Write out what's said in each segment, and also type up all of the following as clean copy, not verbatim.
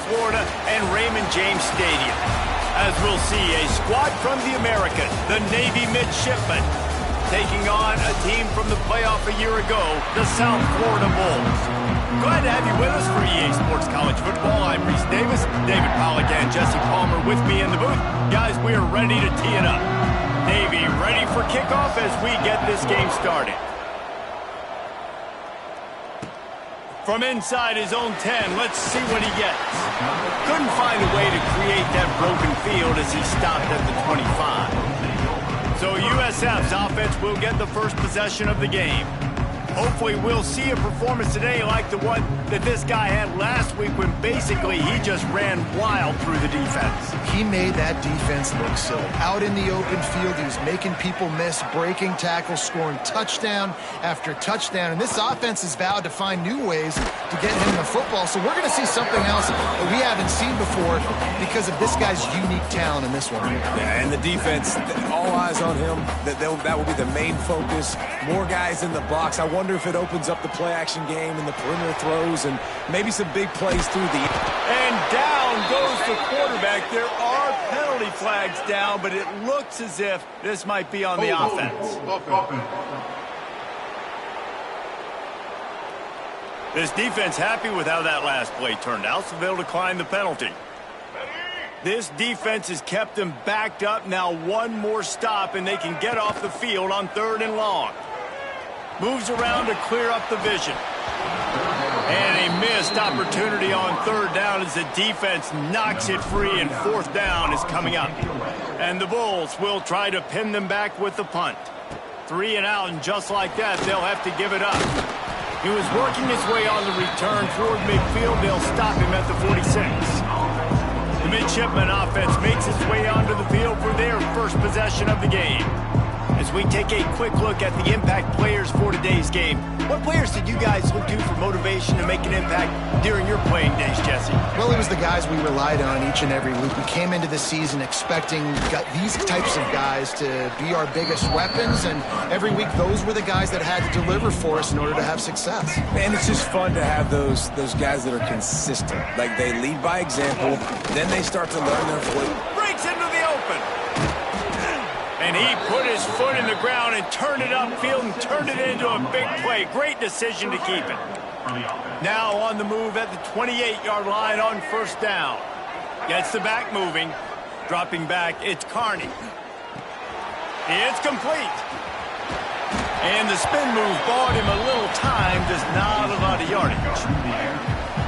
Florida and Raymond James Stadium. As we'll see, a squad from the American, the Navy Midshipmen, taking on a team from the playoff a year ago, the South Florida Bulls. Glad to have you with us for EA Sports College Football. I'm Reese Davis, David Pollack and Jesse Palmer with me in the booth. Guys, we are ready to tee it up. Navy ready for kickoff as we get this game started. From inside his own 10, let's see what he gets. Couldn't find a way to create that broken field as he stopped at the 25. So USF's offense will get the first possession of the game. Hopefully we'll see a performance today like the one that this guy had last week when basically he just ran wild through the defense. He made that defense look silly. Out in the open field, he was making people miss, breaking tackles, scoring touchdown after touchdown. And this offense has vowed to find new ways to get him the football. So we're going to see something else that we haven't seen before because of this guy's unique talent in this one. Yeah, and the defense, all eyes on him. That will be the main focus. More guys in the box. I wonder if it opens up the play-action game and the perimeter throws and maybe some big plays through the... And down goes the quarterback. There are penalty flags down, but it looks as if this might be on the offense. This defense happy with how that last play turned out, so they'll decline the penalty. This defense has kept them backed up. Now one more stop, and they can get off the field on 3rd and long. Moves around to clear up the vision. And a missed opportunity on 3rd down as the defense knocks it free, and 4th down is coming up. And the Bulls will try to pin them back with the punt. 3 and out, and just like that, they'll have to give it up. He was working his way on the return toward midfield. They'll stop him at the 46. The Midshipman offense makes its way onto the field for their first possession of the game. As we take a quick look at the impact players for today's game, what players did you guys look to for motivation to make an impact during your playing days, Jesse? Well, it was the guys we relied on each and every week. We came into the season expecting these types of guys to be our biggest weapons, and every week those were the guys that had to deliver for us in order to have success. Man, it's just fun to have those guys that are consistent. Like, they lead by example, then they start to learn their foot. Breaks into the open. And he put his foot in the ground and turned it upfield and turned it into a big play. Great decision to keep it. Now on the move at the 28-yard line on 1st down. Gets the back moving. Dropping back, it's Carney. It's complete. And the spin move bought him a little time, just not a lot of yardage.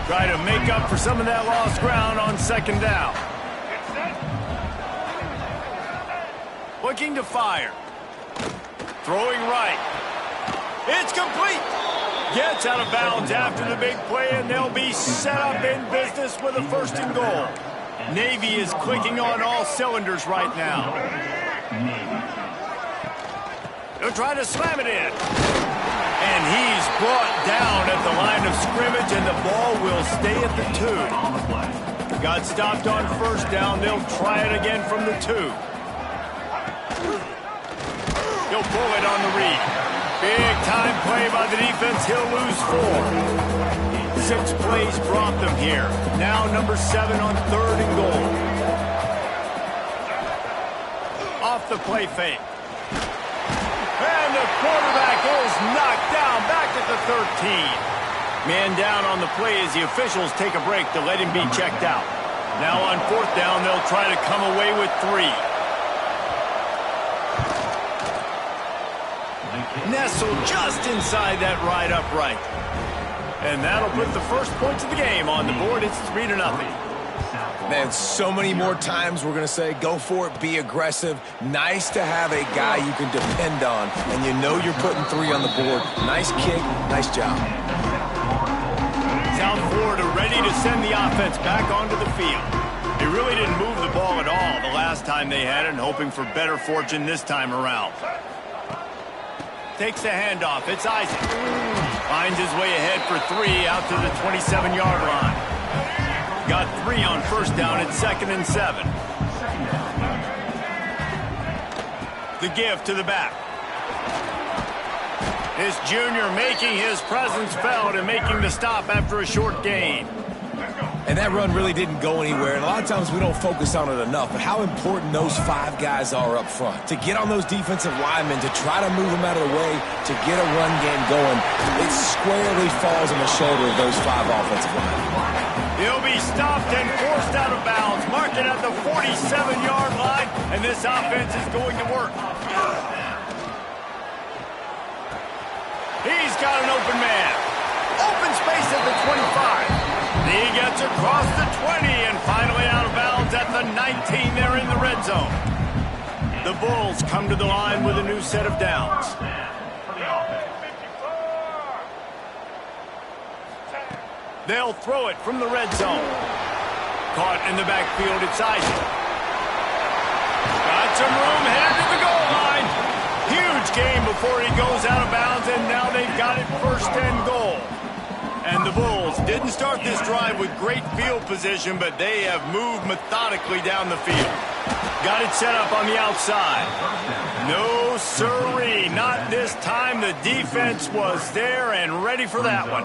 Try to make up for some of that lost ground on 2nd down. Looking to fire. Throwing right. It's complete. Gets out of bounds after the big play, and they'll be set up in business with a 1st and goal. Navy is clicking on all cylinders right now. They'll try to slam it in. And he's brought down at the line of scrimmage, and the ball will stay at the 2. Got stopped on 1st down. They'll try it again from the 2. He'll pull it on the read. Big time play by the defense. He'll lose 4. 6 plays brought them here. Now number 7 on 3rd and goal. Off the play fake. And the quarterback is knocked down back at the 13. Man down on the play as the officials take a break to let him be checked out. Now on 4th down, they'll try to come away with 3. Nestled just inside that right upright. And that'll put the first points of the game on the board. It's 3-0. Man, so many more times we're going to say, go for it, be aggressive. Nice to have a guy you can depend on, and you know you're putting 3 on the board. Nice kick, nice job. South Florida ready to send the offense back onto the field. They really didn't move the ball at all the last time they had it, and hoping for better fortune this time around. Takes the handoff. It's Isaac. Finds his way ahead for 3 out to the 27-yard line. Got 3 on 1st down at 2nd and 7. The give to the back. This junior making his presence felt and making the stop after a short gain. And that run really didn't go anywhere, and a lot of times we don't focus on it enough, but how important those 5 guys are up front. To get on those defensive linemen, to try to move them out of the way, to get a run game going, it squarely falls on the shoulder of those 5 offensive linemen. He'll be stopped and forced out of bounds, marked it at the 47-yard line, and this offense is going to work. He's got an open man. Open space at the 25. He gets across the 20 and finally out of bounds at the 19 there in the red zone. The Bulls come to the line with a new set of downs. They'll throw it from the red zone. Caught in the backfield, it's Isaac. Got some room, headed to the goal line. Huge gain before he goes out of bounds, and now they've got it first and goal. And the Bulls didn't start this drive with great field position, but they have moved methodically down the field. Got it set up on the outside. No siree, not this time. The defense was there and ready for that one.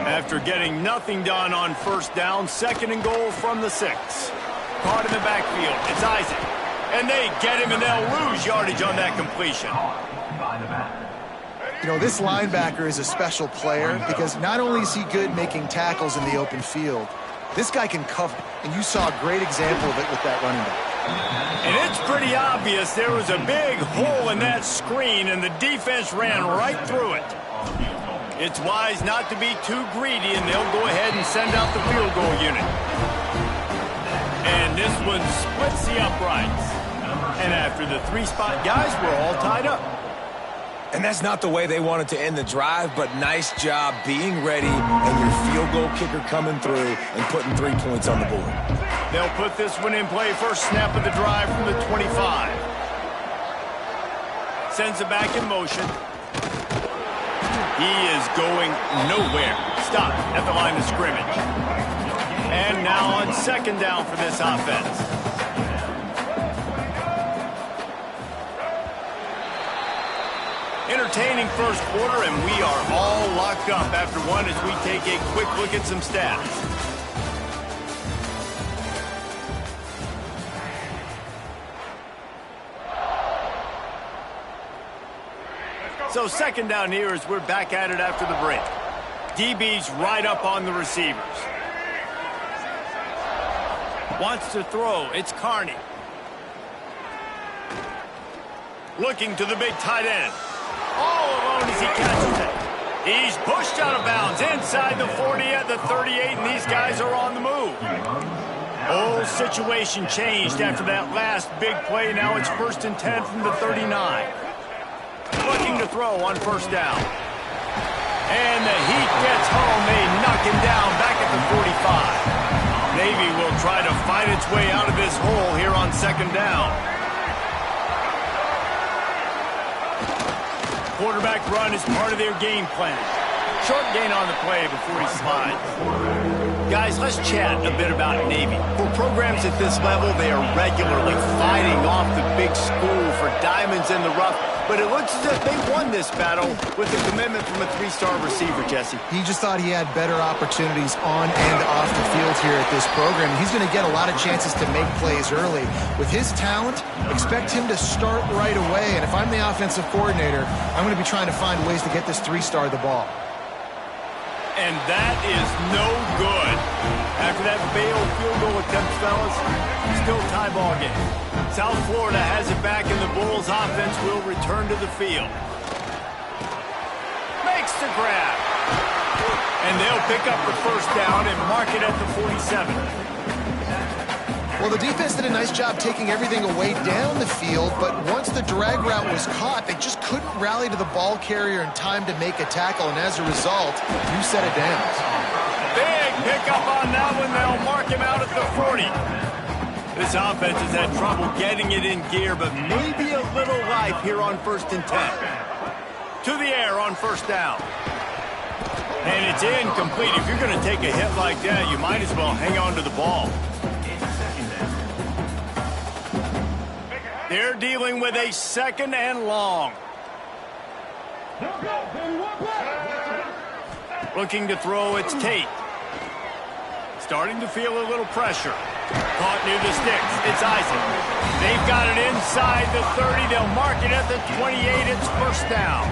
After getting nothing done on first down, 2nd and goal from the 6. Caught in the backfield, it's Isaac. And they get him, and they'll lose yardage on that completion. You know, this linebacker is a special player because not only is he good making tackles in the open field, this guy can cover, and you saw a great example of it with that running back. And it's pretty obvious there was a big hole in that screen, and the defense ran right through it. It's wise not to be too greedy, and they'll go ahead and send out the field goal unit. And this one splits the uprights. And after the 3-spot guys, we're all tied up. And that's not the way they wanted to end the drive, but nice job being ready and your field goal kicker coming through and putting 3 points on the board. They'll put this one in play. First snap of the drive from the 25. Sends it back in motion. He is going nowhere. Stopped at the line of scrimmage. And now on 2nd down for this offense. Entertaining first quarter, and we are all locked up after one as we take a quick look at some stats. So 2nd down here as we're back at it after the break. DB's right up on the receivers. Wants to throw. It's Carney. Looking to the big tight end. All alone as he catches it. He's pushed out of bounds inside the 40 at the 38, and these guys are on the move. Whole situation changed after that last big play. Now it's 1st and 10 from the 39. Looking to throw on 1st down. And the heat gets home. They knock him down back at the 45. Navy will try to fight its way out of this hole here on 2nd down. Quarterback run is part of their game plan. Short gain on the play before he slides. Guys, let's chat a bit about Navy. For programs at this level, they are regularly fighting off the big school for diamonds in the rough. But it looks as if they won this battle with a commitment from a 3-star receiver, Jesse. He just thought he had better opportunities on and off the field here at this program. He's going to get a lot of chances to make plays early. With his talent, expect him to start right away. And if I'm the offensive coordinator, I'm going to be trying to find ways to get this 3-star the ball. And that is no good. After that failed field goal attempt, fellas, still tie ball game. South Florida has it back, and the Bulls offense will return to the field. Makes the grab. And they'll pick up the 1st down and mark it at the 47. Well, the defense did a nice job taking everything away down the field, but once the drag route was caught, they just couldn't rally to the ball carrier in time to make a tackle, and as a result, new set of downs. Big pickup on that one. They'll mark him out at the 40. This offense has had trouble getting it in gear, but maybe a little life here on 1st and 10. To the air on 1st down. And it's incomplete. If you're going to take a hit like that, you might as well hang on to the ball. They're dealing with a 2nd and long. Looking to throw, it's Tate. Starting to feel a little pressure. Caught near the sticks. It's Isaac. They've got it inside the 30. They'll mark it at the 28. It's first down.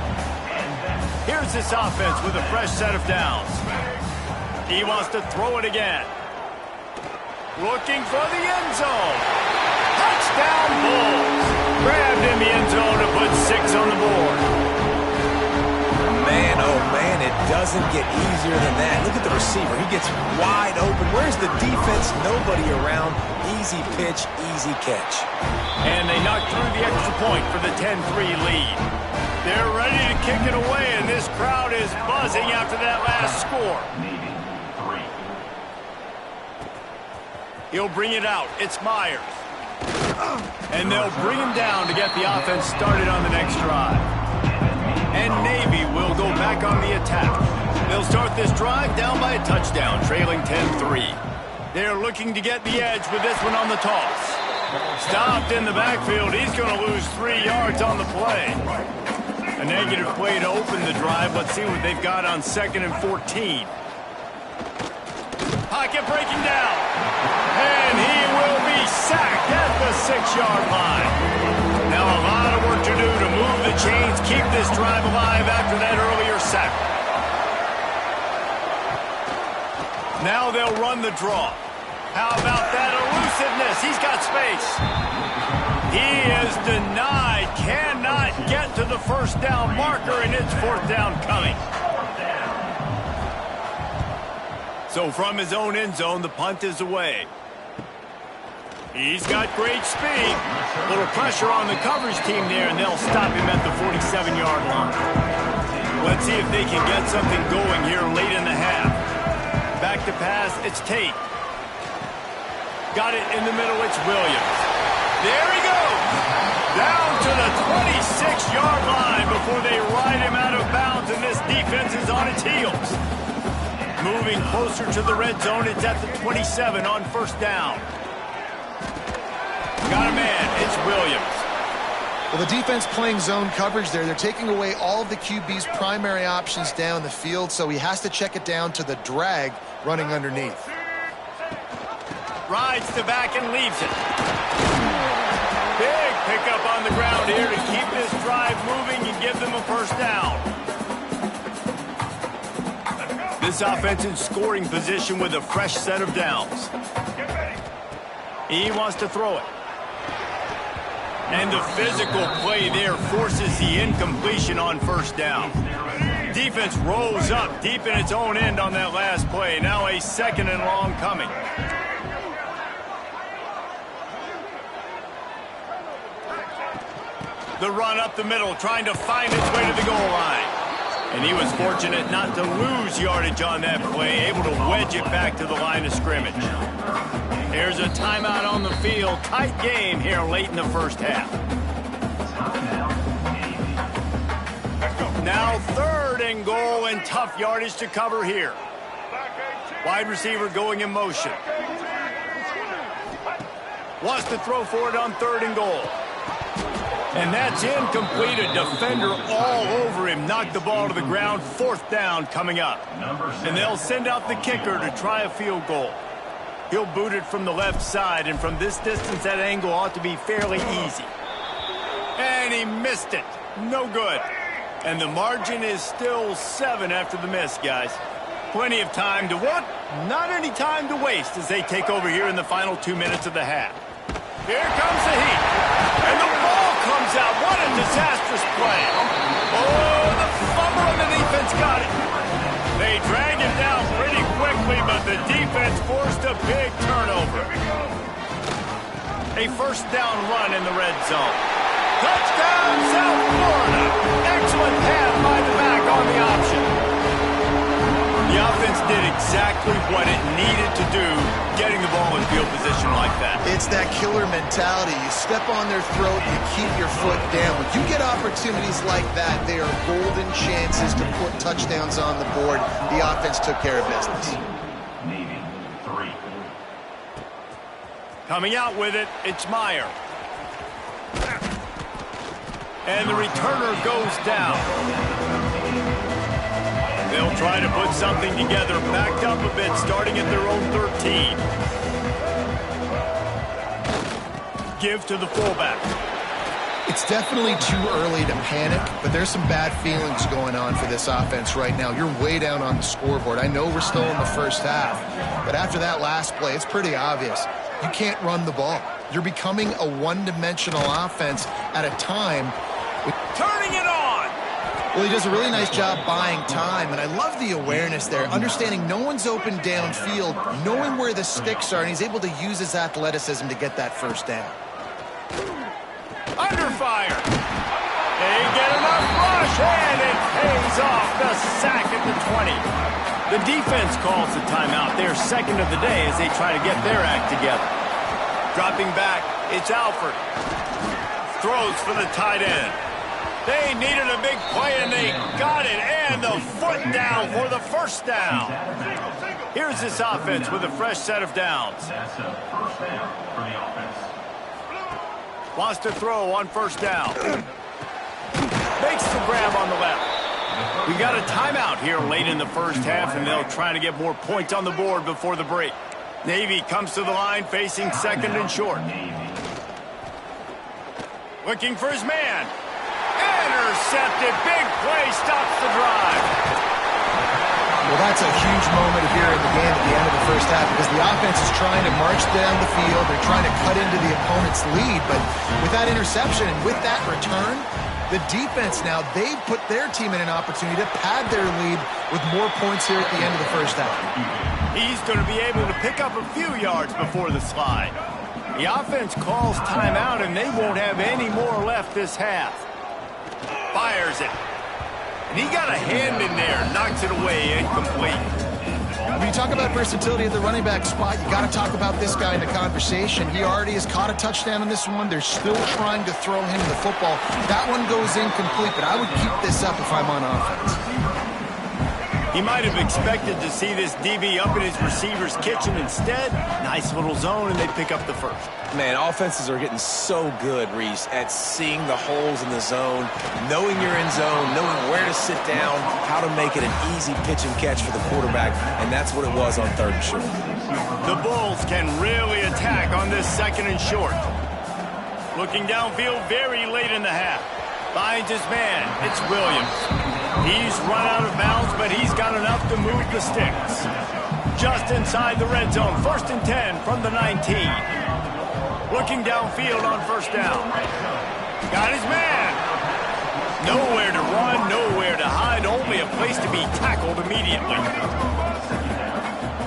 Here's this offense with a fresh set of downs. He wants to throw it again. Looking for the end zone. Touchdown Bulls. Grabbed in the end zone to put 6 on the board. Man, oh man, it doesn't get easier than that. Look at the receiver. He gets wide open. Where's the defense? Nobody around. Easy pitch, easy catch. And they knock through the extra point for the 10-3 lead. They're ready to kick it away, and this crowd is buzzing after that last score. He'll bring it out. It's Myers. And they'll bring him down to get the offense started on the next drive. And Navy will go back on the attack. They'll start this drive down by a touchdown, trailing 10-3. They're looking to get the edge with this one on the toss. Stopped in the backfield. He's going to lose 3 yards on the play. A negative play to open the drive. Let's see what they've got on 2nd and 14. Pocket breaking down. And he will be sacked at the 6-yard line. Now a lot of work to do to move the chains, keep this drive alive after that earlier sack. Now they'll run the draw. How about that elusiveness? He's got space. He is denied. Cannot get to the first down marker, and it's 4th down coming. So from his own end zone, the punt is away. He's got great speed. A little pressure on the coverage team there, and they'll stop him at the 47-yard line. Let's see if they can get something going here late in the half. Back to pass, it's Tate. Got it in the middle, it's Williams. There he goes! Down to the 26-yard line before they ride him out of bounds, and this defense is on its heels. Moving closer to the red zone, it's at the 27 on 1st down. Got a man, it's Williams. Well, the defense playing zone coverage there. They're taking away all of the QB's primary options down the field, so he has to check it down to the drag running underneath. Rides the back and leaves it. Big pickup on the ground here to keep this drive moving and give them a first down. This offense in scoring position with a fresh set of downs. He wants to throw it. And the physical play there forces the incompletion on 1st down. Defense rose up deep in its own end on that last play. Now a 2nd and long coming. The run up the middle, trying to find its way to the goal line. And he was fortunate not to lose yardage on that play, able to wedge it back to the line of scrimmage. Here's a timeout on the field. Tight game here late in the first half. Now 3rd and goal and tough yardage to cover here. Wide receiver going in motion. Wants to throw for it on 3rd and goal. And that's incomplete. A defender all over him. Knocked the ball to the ground. 4th down coming up. And they'll send out the kicker to try a field goal. He'll boot it from the left side, and from this distance, that angle ought to be fairly easy. And he missed it. No good. And the margin is still 7 after the miss, guys. Plenty of time to what? Not any time to waste as they take over here in the final 2 minutes of the half. Here comes the heat. And the ball comes out. What a disastrous play. Oh, the fumble and the defense got it. They drag it down pretty quickly, but the defense forced a big turnover. A 1st down run in the red zone. Touchdown, South Florida. Excellent pass by the back on the option. The offense did exactly what it needed to do, getting the ball in field position like that. It's that killer mentality. You step on their throat, you keep your foot down. When you get opportunities like that, they are golden chances to put touchdowns on the board. The offense took care of business. Coming out with it, it's Meyer. And the returner goes down. They'll try to put something together, backed up a bit, starting at their own 13. Give to the fullback. It's definitely too early to panic, but there's some bad feelings going on for this offense right now. You're way down on the scoreboard. I know we're still in the first half, but after that last play, it's pretty obvious. You can't run the ball. You're becoming a one-dimensional offense at a time. Turning it on! Well, he does a really nice job buying time, and I love the awareness there, understanding no one's open downfield, knowing where the sticks are, and he's able to use his athleticism to get that first down. Under fire. They get enough rush, and it pays off. The sack at the 20. The defense calls the timeout. Their second of the day as they try to get their act together. Dropping back, it's Alford. Throws for the tight end. They needed a big play, and they got it. And the foot down for the first down. Here's this offense with a fresh set of downs. That's a first down for the offense. Wants to throw on first down. Makes the grab on the left. We got a timeout here late in the first half, and they'll try to get more points on the board before the break. Navy comes to the line facing second and short. Looking for his man. Intercepted. Big play stops the drive. Well, that's a huge moment here in the game at the end of the first half because the offense is trying to march down the field. They're trying to cut into the opponent's lead, but with that interception and with that return, the defense now, they've put their team in an opportunity to pad their lead with more points here at the end of the first half. He's going to be able to pick up a few yards before the slide. The offense calls timeout, and they won't have any more left this half. Fires it. And he got a hand in there, knocks it away, incomplete. When you talk about versatility at the running back spot, you got to talk about this guy in the conversation. He already has caught a touchdown in this one. They're still trying to throw him the football. That one goes incomplete, but I would keep this up if I'm on offense. He might have expected to see this DB up in his receiver's kitchen. Instead, nice little zone, and they pick up the first. Man, offenses are getting so good, Reese, at seeing the holes in the zone, knowing you're in zone, knowing where to sit down, how to make it an easy pitch and catch for the quarterback, and that's what it was on third and short. The Bulls can really attack on this second and short. Looking downfield very late in the half. Finds his man. It's Williams. He's run out of bounds, but he's got enough to move the sticks. Just inside the red zone. First and 10 from the 19. Looking downfield on first down. Got his man. Nowhere to run, nowhere to hide, only a place to be tackled immediately.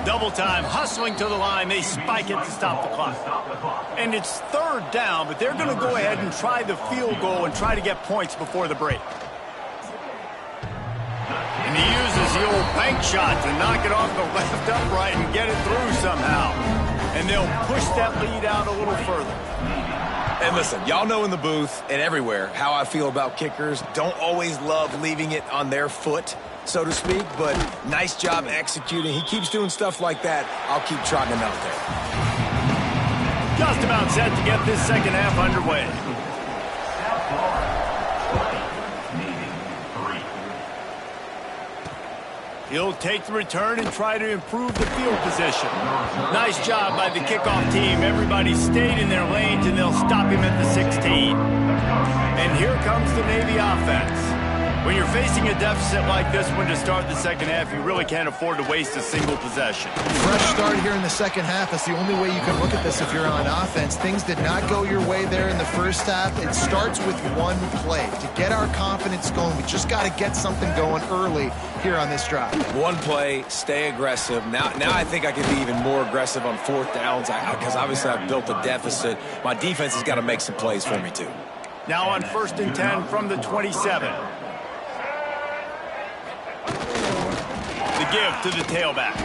Double time, hustling to the line. They spike it to stop the clock. And it's third down, but they're going to go ahead and try the field goal and try to get points before the break. And he uses the old bank shot to knock it off the left upright and get it through somehow. And they'll push that lead out a little further. And listen, y'all know in the booth and everywhere how I feel about kickers. Don't always love leaving it on their foot, so to speak, but nice job executing. He keeps doing stuff like that. I'll keep trotting him out there. Just about set to get this second half underway. He'll take the return and try to improve the field position. Nice job by the kickoff team. Everybody stayed in their lanes, and they'll stop him at the 16. And here comes the Navy offense. When you're facing a deficit like this one to start the second half, you really can't afford to waste a single possession. Fresh start here in the second half. That's the only way you can look at this if you're on offense. Things did not go your way there in the first half. It starts with one play. To get our confidence going, we just got to get something going early here on this drive. One play, stay aggressive. Now I think I can be even more aggressive on fourth downs because obviously I've built a deficit. My defense has got to make some plays for me too. Now on 1st and 10 from the 27. The give to the tailback.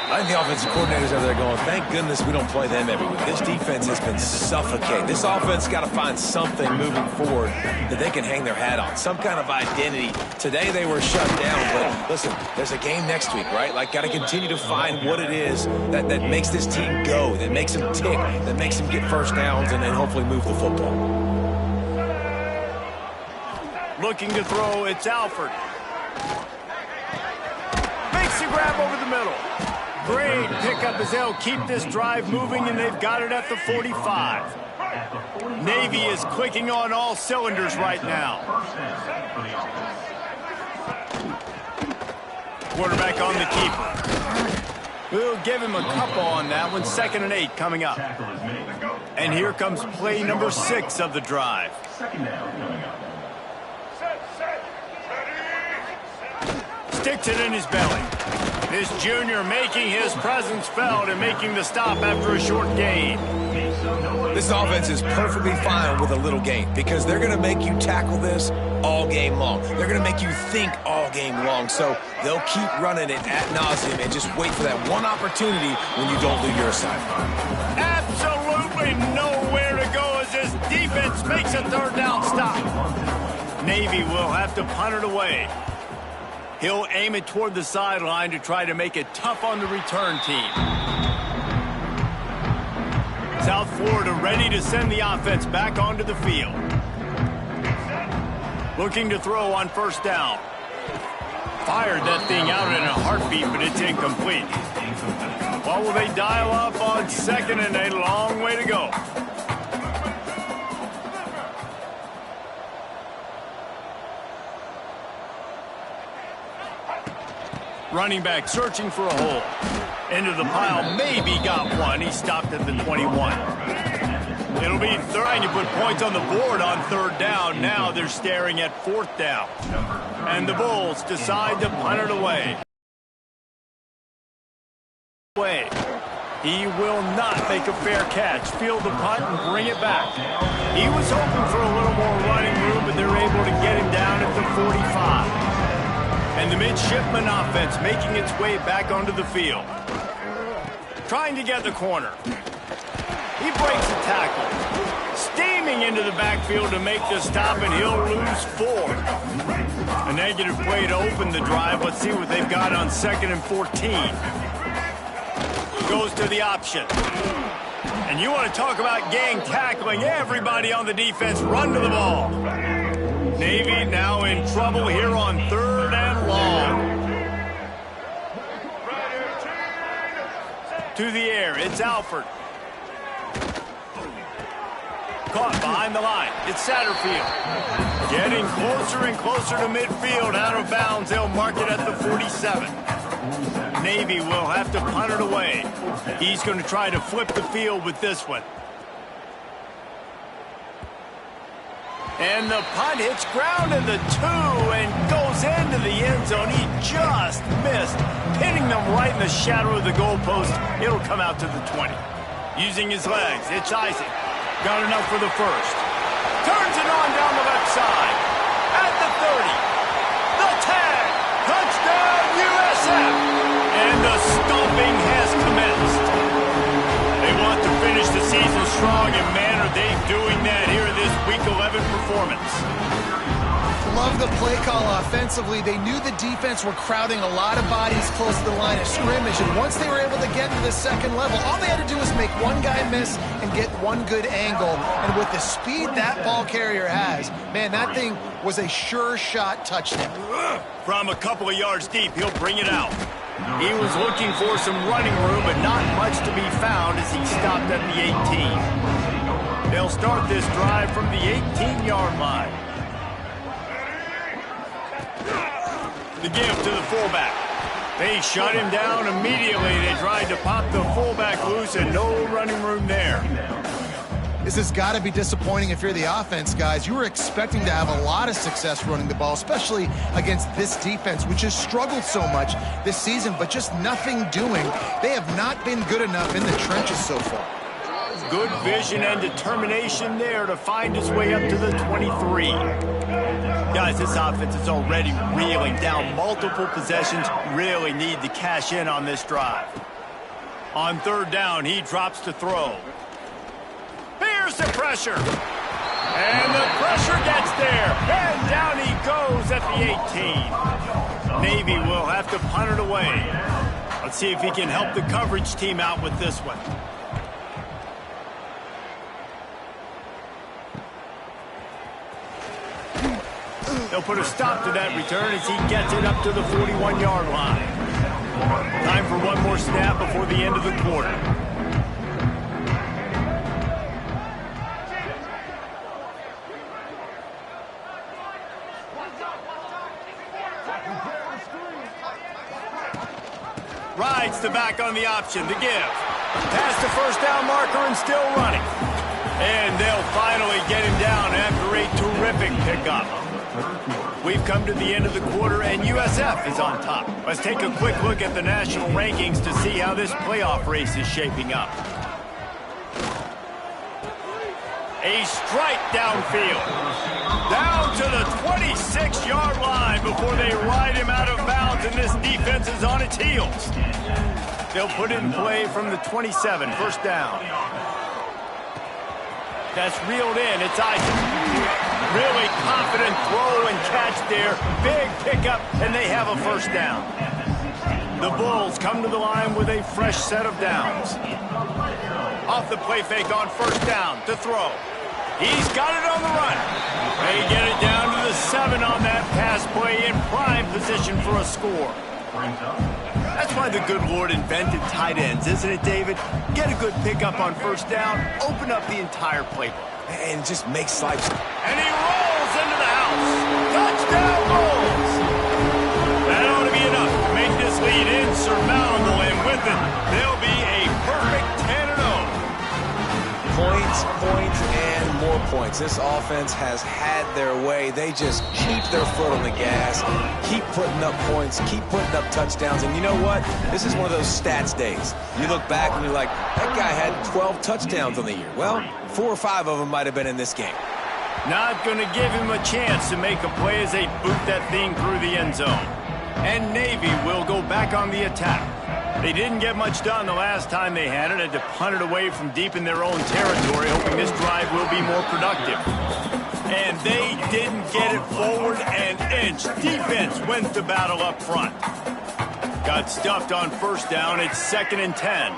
I think the offensive coordinators over there going, thank goodness we don't play them every week. This defense has been suffocating. This offense got to find something moving forward that they can hang their hat on, some kind of identity. Today they were shut down, but listen, there's a game next week, right? Like, got to continue to find what it is that makes this team go, that makes them tick, that makes them get first downs, and then hopefully move the football. Looking to throw, it's Alford. middle. Great pickup as they'll keep this drive moving, and they've got it at the 45. Navy is clicking on all cylinders right now. Quarterback on the keeper. We'll give him a couple on that one. 2nd and 8 coming up. And here comes play number 6 of the drive. Sticks it in his belly. This junior making his presence felt and making the stop after a short gain. This offense is perfectly fine with a little gain because they're going to make you tackle this all game long. They're going to make you think all game long. So they'll keep running it ad nauseum and just wait for that one opportunity when you don't do your assignment. Absolutely nowhere to go as this defense makes a 3rd down stop. Navy will have to punt it away. He'll aim it toward the sideline to try to make it tough on the return team. South Florida ready to send the offense back onto the field. Looking to throw on 1st down. Fired that thing out in a heartbeat, but it's incomplete. What will they dial up on 2nd and a long way to go? Running back searching for a hole. Into the pile, maybe got one. He stopped at the 21. It'll be 3rd. You put points on the board on 3rd down. Now they're staring at 4th down. And the Bulls decide to punt it away. He will not make a fair catch. Field the punt and bring it back. He was hoping for a little more running room, but they're able to get him down at the 45. And the midshipman offense making its way back onto the field. Trying to get the corner. He breaks the tackle. Steaming into the backfield to make the stop, and he'll lose 4. A negative play to open the drive. Let's see what they've got on 2nd and 14. Goes to the option. And you want to talk about gang tackling. Everybody on the defense run to the ball. Navy now in trouble here on 3rd and long. To the air, it's Alford. Caught behind the line. It's Satterfield. Getting closer and closer to midfield. Out of bounds, they'll mark it at the 47. Navy will have to punt it away. He's going to try to flip the field with this one. And the punt hits ground in the 2 and goes into the end zone. He just missed, hitting them right in the shadow of the goalpost. It'll come out to the 20. Using his legs, it's Isaac. Got enough for the 1st. Turns it on down the left side. At the 30. The tag. Touchdown, USF. And the stomping has commenced. They want to finish the season strong, and man, are they doing that here in this Week 11 performance. Love the play call offensively. They knew the defense were crowding a lot of bodies close to the line of scrimmage, and once they were able to get to the 2nd level, all they had to do was make one guy miss and get one good angle. And with the speed that ball carrier has, man, that thing was a sure shot touchdown. From a couple of yards deep, he'll bring it out. He was looking for some running room, but not much to be found as he stopped at the 18. They'll start this drive from the 18-yard line. The give to the fullback. They shut him down immediately. They tried to pop the fullback loose, and no running room there. This has got to be disappointing if you're the offense, guys. You were expecting to have a lot of success running the ball, especially against this defense, which has struggled so much this season, but just nothing doing. They have not been good enough in the trenches so far. Good vision and determination there to find his way up to the 23. Guys, this offense is already reeling down multiple possessions. Really need to cash in on this drive. On 3rd down, he drops to throw. Here's the pressure. And the pressure gets there. And down he goes at the 18. Navy will have to punt it away. Let's see if he can help the coverage team out with this one. They'll put a stop to that return as he gets it up to the 41-yard line. Time for one more snap before the end of the quarter. Rides the back on the option, the give. Past the first down marker and still running. And they'll finally get him down after a terrific pickup. We've come to the end of the quarter, and USF is on top. Let's take a quick look at the national rankings to see how this playoff race is shaping up. A strike downfield. Down to the 26-yard line before they ride him out of bounds, and this defense is on its heels. They'll put it in play from the 27, first down. That's reeled in. It's Isaac. Really confident throw and catch there. Big pickup, and they have a first down. The Bulls come to the line with a fresh set of downs. Off the play fake on first down to throw. He's got it on the run. They get it down to the 7 on that pass play in prime position for a score. That's why the good Lord invented tight ends, isn't it, David? Get a good pickup on first down, open up the entire playbook. And just makes life. And he rolls into the house. Touchdown, Bulls! That ought to be enough to make this lead insurmountable, and with it, they'll be a perfect 10-0. Points, and more points. This offense has had their way. They just keep their foot on the gas, keep putting up points, keep putting up touchdowns. And you know what? This is one of those stats days. You look back and you're like, that guy had 12 touchdowns on the year. Well, 4 or 5 of them might have been in this game. Not going to give him a chance to make a play as they boot that thing through the end zone. And Navy will go back on the attack. They didn't get much done the last time they had it. Had to punt it away from deep in their own territory, hoping this drive will be more productive. And they didn't get it forward an inch. Defense wins the battle up front. Got stuffed on first down. It's 2nd and 10.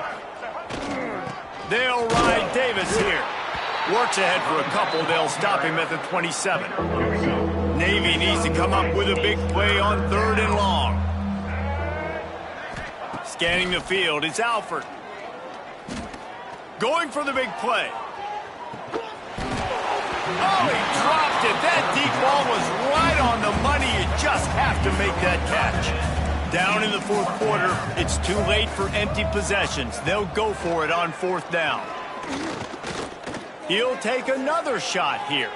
They'll ride Davis here. Works ahead for a couple. They'll stop him at the 27. Navy needs to come up with a big play on 3rd and long. Scanning the field, it's Alford. Going for the big play. Oh, he dropped it. That deep ball was right on the money. You just have to make that catch. Down in the 4th quarter, it's too late for empty possessions. They'll go for it on 4th down. He'll take another shot here.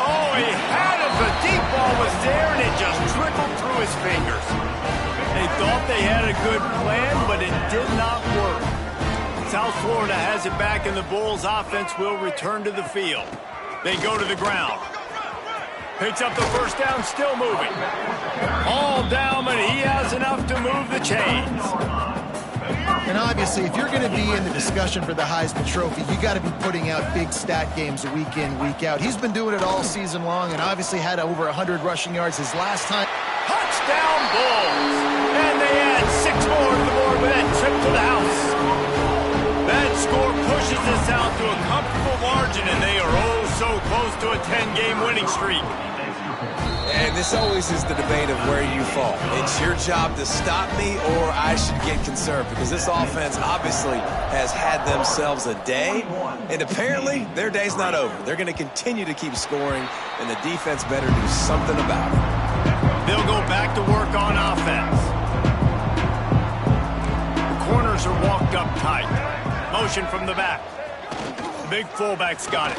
Oh, he had it. The deep ball was there, and it just trickled through his fingers. They thought they had a good plan, but it did not work. South Florida has it back, and the Bulls' offense will return to the field. They go to the ground. Picks up the first down, still moving. All down, but he has enough to move the chains. And obviously, if you're going to be in the discussion for the Heisman Trophy, you got to be putting out big stat games week in, week out. He's been doing it all season long and obviously had over 100 rushing yards his last time. Touchdown, Bulls! And they add 6 more to the board with that trip to the house. That score pushes us out to a comfortable margin, and they are oh so close to a 10-game winning streak. And this always is the debate of where you fall. It's your job to stop me, or I should get concerned, because this offense obviously has had themselves a day, and apparently their day's not over. They're going to continue to keep scoring, and the defense better do something about it. They'll go back to work on offense. The corners are walked up tight. Motion from the back. Big fullback's got it.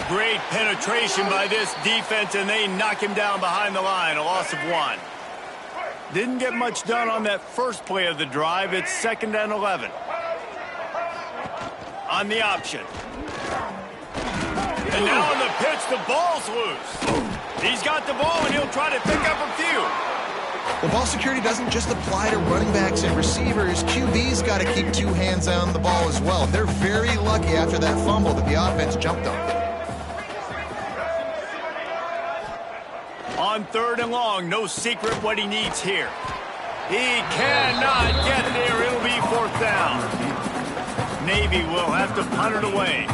Great penetration by this defense, and they knock him down behind the line. A loss of 1. Didn't get much done on that first play of the drive. It's 2nd and 11. On the option. And now on the pitch, the ball's loose. He's got the ball, and he'll try to pick up a few. The ball security doesn't just apply to running backs and receivers. QB's got to keep 2 hands on the ball as well. They're very lucky after that fumble that the offense jumped on. On 3rd and long, no secret what he needs here. He cannot get there. It'll be 4th down. Navy will have to punt it away.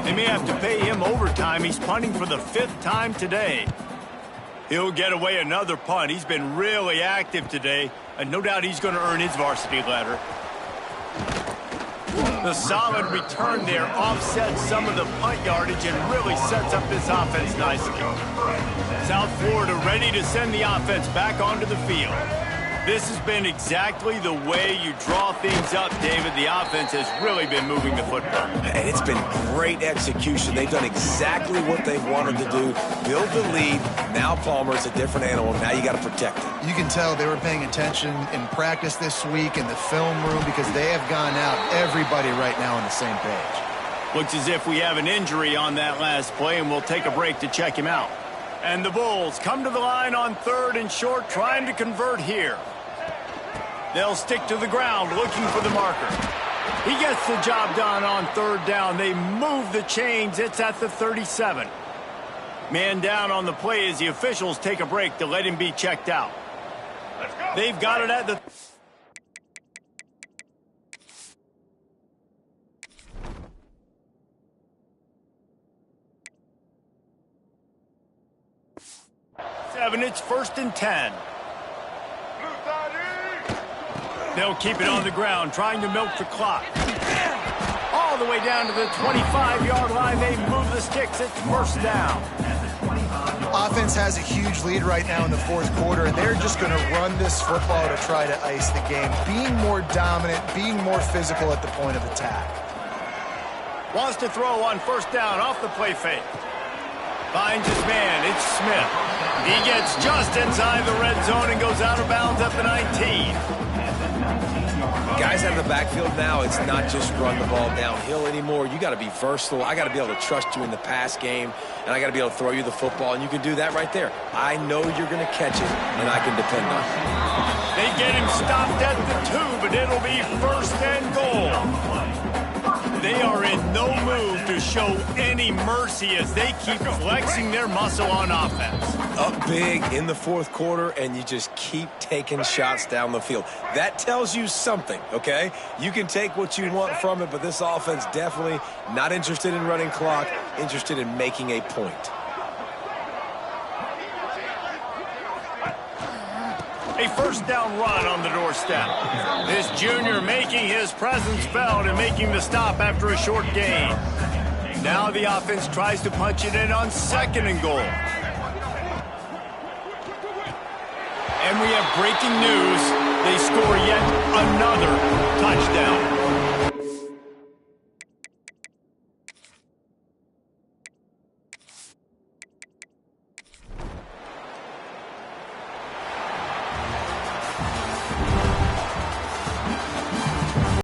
They may have to pay him overtime. He's punting for the 5th time today. He'll get away another punt. He's been really active today, and no doubt he's going to earn his varsity letter. The solid return there offsets some of the punt yardage and really sets up this offense nicely. South Florida ready to send the offense back onto the field. This has been exactly the way you draw things up, David. The offense has really been moving the football. And it's been great execution. They've done exactly what they've wanted to do. Build the lead. Now Palmer's a different animal. Now you got to protect him. You can tell they were paying attention in practice this week in the film room because they have gone out, everybody right now on the same page. Looks as if we have an injury on that last play, and we'll take a break to check him out. And the Bulls come to the line on 3rd and short, trying to convert here. They'll stick to the ground looking for the marker. He gets the job done on 3rd down. They move the chains. It's at the 37. Man down on the play as the officials take a break to let him be checked out. They've got it at the... It's 1st and 10. They'll keep it on the ground, trying to milk the clock. All the way down to the 25-yard line. They move the sticks. It's 1st down. Offense has a huge lead right now in the 4th quarter, and they're just going to run this football to try to ice the game. Being more dominant, being more physical at the point of attack. Wants to throw on 1st down off the play fake. Finds his man. It's Smith. He gets just inside the red zone and goes out of bounds at the 19. Guys out of the backfield now, it's not just run the ball downhill anymore. You got to be versatile. I got to be able to trust you in the pass game, and I got to be able to throw you the football, and you can do that right there. I know you're going to catch it, and I can depend on it. They get him stopped at the 2, but it'll be 1st and goal. They are in no move to show any mercy as they keep flexing their muscle on offense. Up big in the 4th quarter, and you just keep taking shots down the field. That tells you something, okay? You can take what you want from it, but this offense definitely not interested in running clock, interested in making a point. A 1st down run on the doorstep. This junior making his presence felt and making the stop after a short gain. Now the offense tries to punch it in on 2nd and goal. And we have breaking news. They score yet another